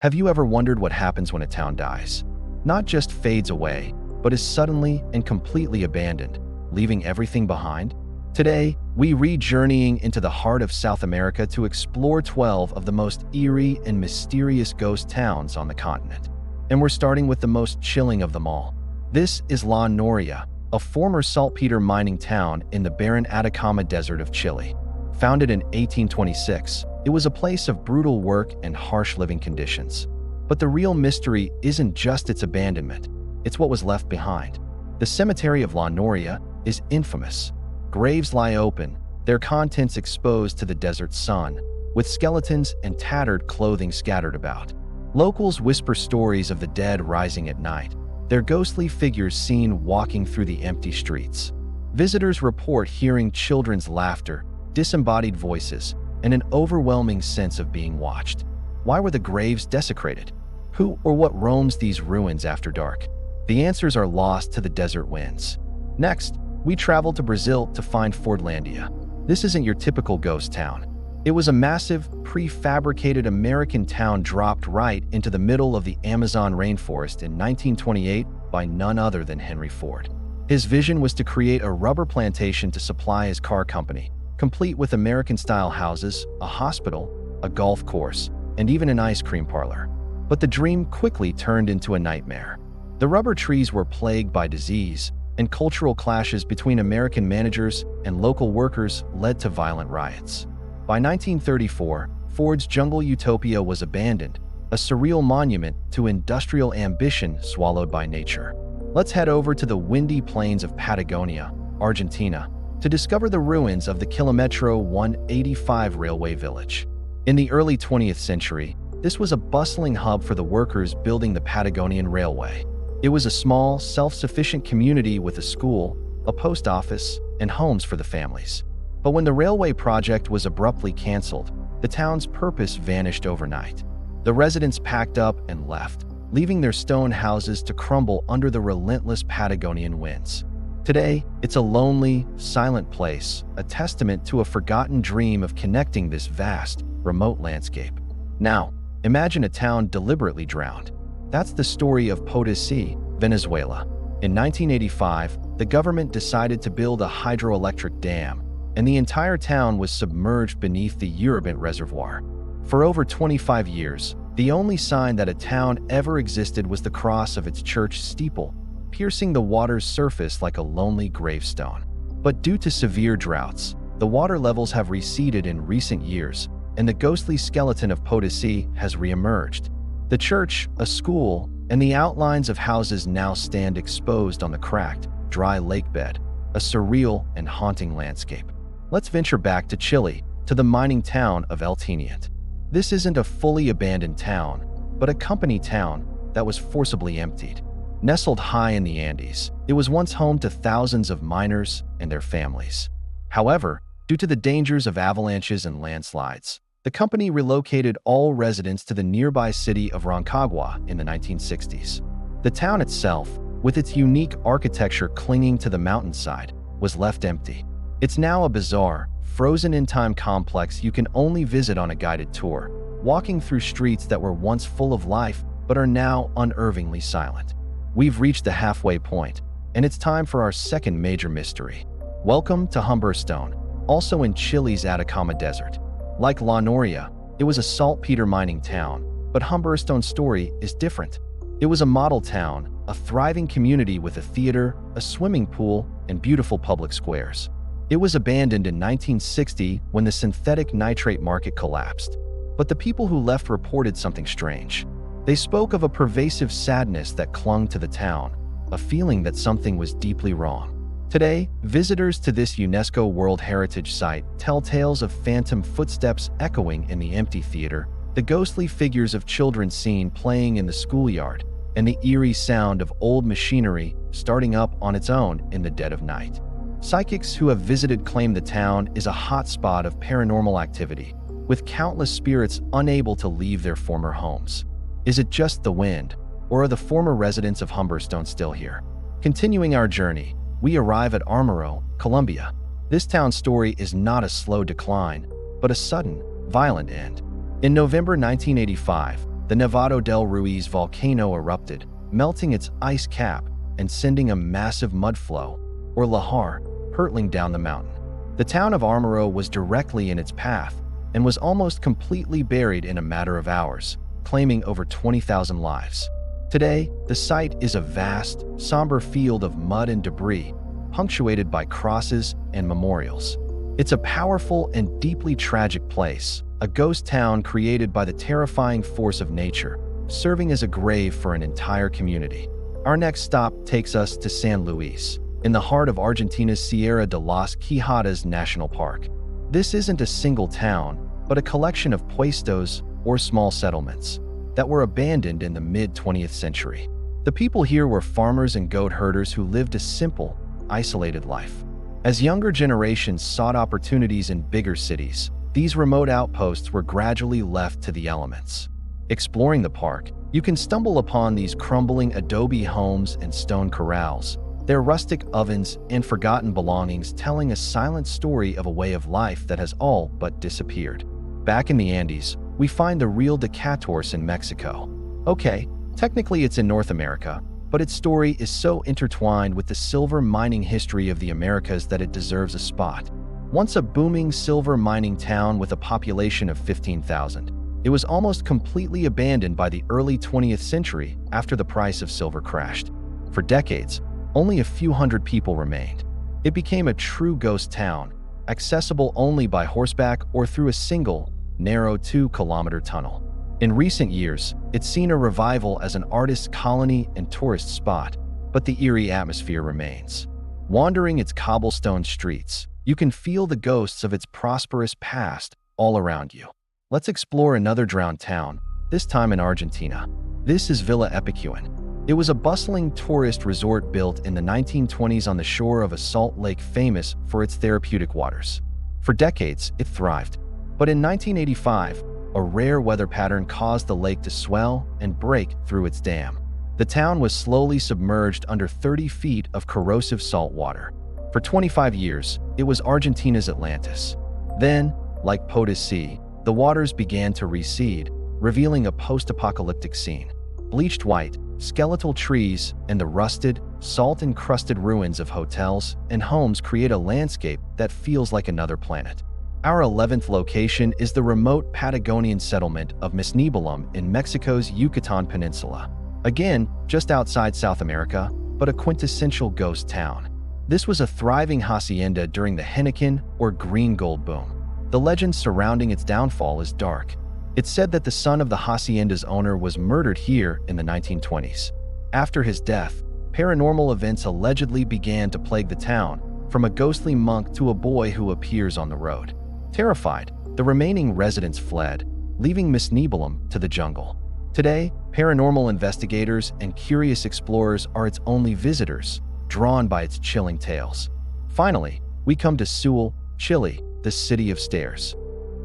Have you ever wondered what happens when a town dies? Not just fades away, but is suddenly and completely abandoned, leaving everything behind? Today, we re-journeying into the heart of South America to explore 12 of the most eerie and mysterious ghost towns on the continent. And we're starting with the most chilling of them all. This is La Noria, a former saltpeter mining town in the barren Atacama Desert of Chile. Founded in 1826, it was a place of brutal work and harsh living conditions. But the real mystery isn't just its abandonment, it's what was left behind. The cemetery of La Noria is infamous. Graves lie open, their contents exposed to the desert sun, with skeletons and tattered clothing scattered about. Locals whisper stories of the dead rising at night, their ghostly figures seen walking through the empty streets. Visitors report hearing children's laughter, disembodied voices, and an overwhelming sense of being watched. Why were the graves desecrated? Who or what roams these ruins after dark? The answers are lost to the desert winds. Next, we travel to Brazil to find Fordlandia. This isn't your typical ghost town. It was a massive, prefabricated American town dropped right into the middle of the Amazon rainforest in 1928 by none other than Henry Ford. His vision was to create a rubber plantation to supply his car company, complete with American-style houses, a hospital, a golf course, and even an ice cream parlor. But the dream quickly turned into a nightmare. The rubber trees were plagued by disease, and cultural clashes between American managers and local workers led to violent riots. By 1934, Ford's jungle utopia was abandoned, a surreal monument to industrial ambition swallowed by nature. Let's head over to the windy plains of Patagonia, Argentina, to discover the ruins of the Kilometro 185 railway village. In the early 20th century, this was a bustling hub for the workers building the Patagonian Railway. It was a small, self-sufficient community with a school, a post office, and homes for the families. But when the railway project was abruptly canceled, the town's purpose vanished overnight. The residents packed up and left, leaving their stone houses to crumble under the relentless Patagonian winds. Today, it's a lonely, silent place, a testament to a forgotten dream of connecting this vast, remote landscape. Now, imagine a town deliberately drowned. That's the story of Potosí, Venezuela. In 1985, the government decided to build a hydroelectric dam, and the entire town was submerged beneath the Urubint Reservoir. For over 25 years, the only sign that a town ever existed was the cross of its church steeple, piercing the water's surface like a lonely gravestone. But due to severe droughts, the water levels have receded in recent years, and the ghostly skeleton of Potosí has reemerged. The church, a school, and the outlines of houses now stand exposed on the cracked, dry lakebed, a surreal and haunting landscape. Let's venture back to Chile, to the mining town of El Teniente. This isn't a fully abandoned town, but a company town that was forcibly emptied. Nestled high in the Andes, it was once home to thousands of miners and their families. However, due to the dangers of avalanches and landslides, the company relocated all residents to the nearby city of Rancagua in the 1960s. The town itself, with its unique architecture clinging to the mountainside, was left empty. It's now a bizarre, frozen-in-time complex you can only visit on a guided tour, walking through streets that were once full of life but are now unnervingly silent. We've reached the halfway point, and it's time for our second major mystery. Welcome to Humberstone, also in Chile's Atacama Desert. Like La Noria, it was a saltpeter mining town, but Humberstone's story is different. It was a model town, a thriving community with a theater, a swimming pool, and beautiful public squares. It was abandoned in 1960 when the synthetic nitrate market collapsed. But the people who left reported something strange. They spoke of a pervasive sadness that clung to the town, a feeling that something was deeply wrong. Today, visitors to this UNESCO World Heritage Site tell tales of phantom footsteps echoing in the empty theater, the ghostly figures of children seen playing in the schoolyard, and the eerie sound of old machinery starting up on its own in the dead of night. Psychics who have visited claim the town is a hotspot of paranormal activity, with countless spirits unable to leave their former homes. Is it just the wind, or are the former residents of Humberstone still here? Continuing our journey, we arrive at Armero, Colombia. This town's story is not a slow decline, but a sudden, violent end. In November 1985, The Nevado del Ruiz volcano erupted, melting its ice cap and sending a massive mud flow, or lahar, hurtling down the mountain. The town of Armero was directly in its path and was almost completely buried in a matter of hours, claiming over 20,000 lives. Today, the site is a vast, somber field of mud and debris, punctuated by crosses and memorials. It's a powerful and deeply tragic place, a ghost town created by the terrifying force of nature, serving as a grave for an entire community. Our next stop takes us to San Luis, in the heart of Argentina's Sierra de las Quijadas National Park. This isn't a single town, but a collection of puestos, or small settlements, that were abandoned in the mid-20th century. The people here were farmers and goat herders who lived a simple, isolated life. As younger generations sought opportunities in bigger cities, these remote outposts were gradually left to the elements. Exploring the park, you can stumble upon these crumbling adobe homes and stone corrals, their rustic ovens and forgotten belongings telling a silent story of a way of life that has all but disappeared. Back in the Andes, we find the Real de Catorce in Mexico. Okay, technically it's in North America, but its story is so intertwined with the silver mining history of the Americas that it deserves a spot. Once a booming silver mining town with a population of 15,000, it was almost completely abandoned by the early 20th century after the price of silver crashed. For decades, only a few hundred people remained. It became a true ghost town, accessible only by horseback or through a single, narrow 2-kilometer tunnel. In recent years, it's seen a revival as an artist's colony and tourist spot, but the eerie atmosphere remains. Wandering its cobblestone streets, you can feel the ghosts of its prosperous past all around you. Let's explore another drowned town, this time in Argentina. This is Villa Epicuén. It was a bustling tourist resort built in the 1920s on the shore of a salt lake famous for its therapeutic waters. For decades, it thrived. But in 1985, a rare weather pattern caused the lake to swell and break through its dam. The town was slowly submerged under 30 feet of corrosive salt water. For 25 years, it was Argentina's Atlantis. Then, like Potosi, the waters began to recede, revealing a post-apocalyptic scene. Bleached white, skeletal trees, and the rusted, salt-encrusted ruins of hotels and homes create a landscape that feels like another planet. Our 11th location is the remote Patagonian settlement of Misnibolam in Mexico's Yucatan Peninsula. Again, just outside South America, but a quintessential ghost town. This was a thriving hacienda during the Henequen or green gold boom. The legend surrounding its downfall is dark. It's said that the son of the hacienda's owner was murdered here in the 1920s. After his death, paranormal events allegedly began to plague the town, from a ghostly monk to a boy who appears on the road. Terrified, the remaining residents fled, leaving Misnibolam to the jungle. Today, paranormal investigators and curious explorers are its only visitors, drawn by its chilling tales. Finally, we come to Sewell, Chile, the city of stairs.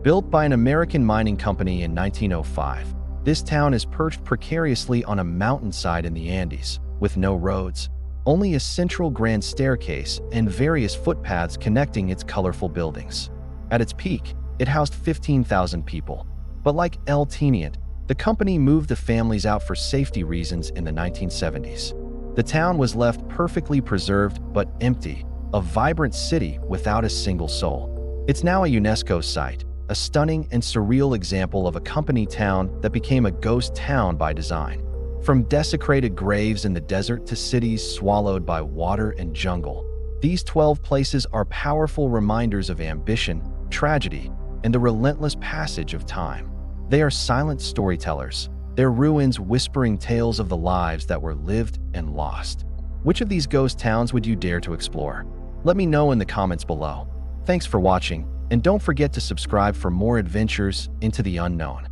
Built by an American mining company in 1905, this town is perched precariously on a mountainside in the Andes, with no roads, only a central grand staircase and various footpaths connecting its colorful buildings. At its peak, it housed 15,000 people. But like El Teniente, the company moved the families out for safety reasons in the 1970s. The town was left perfectly preserved but empty, a vibrant city without a single soul. It's now a UNESCO site, a stunning and surreal example of a company town that became a ghost town by design. From desecrated graves in the desert to cities swallowed by water and jungle, these 12 places are powerful reminders of ambition, tragedy, and the relentless passage of time. They are silent storytellers, their ruins whispering tales of the lives that were lived and lost. Which of these ghost towns would you dare to explore? Let me know in the comments below. Thanks for watching, and don't forget to subscribe for more adventures into the unknown.